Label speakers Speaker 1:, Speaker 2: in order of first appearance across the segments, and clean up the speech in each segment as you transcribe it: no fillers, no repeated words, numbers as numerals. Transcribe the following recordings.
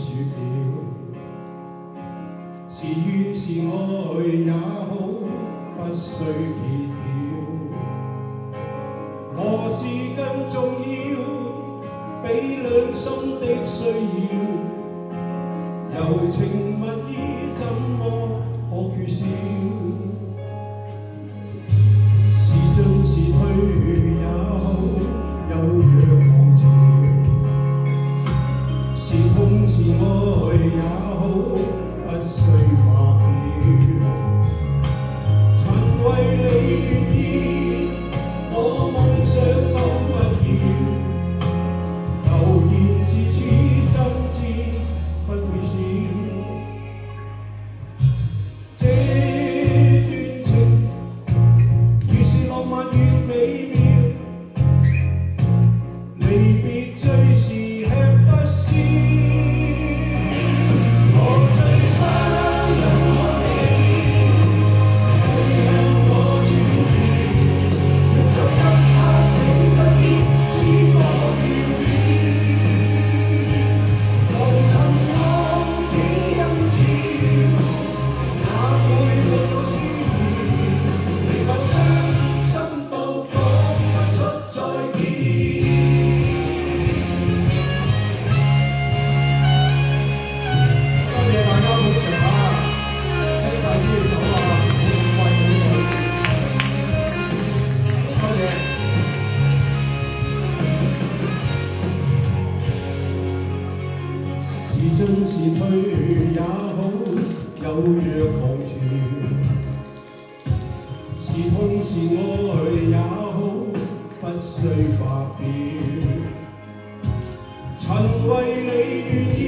Speaker 1: 説了，是怨是愛也好，不需揭曉。何事更重要，比兩心的需要，柔情蜜意怎麼可缺少？是進是退也好，有若狂潮。是痛是愛也好，不需發表。曾為你願意，我夢想都不要，流言自此心知不會少。這段情越是浪漫越美妙，離別最是吃不消。是進是退也好，有若狂潮。是痛是愛也好，不需發表。曾為你願意，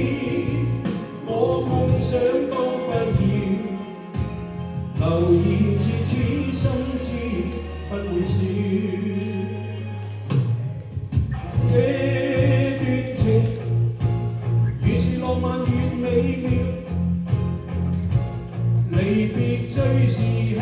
Speaker 1: 我夢想都不要，流言自此心知不會少。這段情越是浪漫越美妙，離別最是吃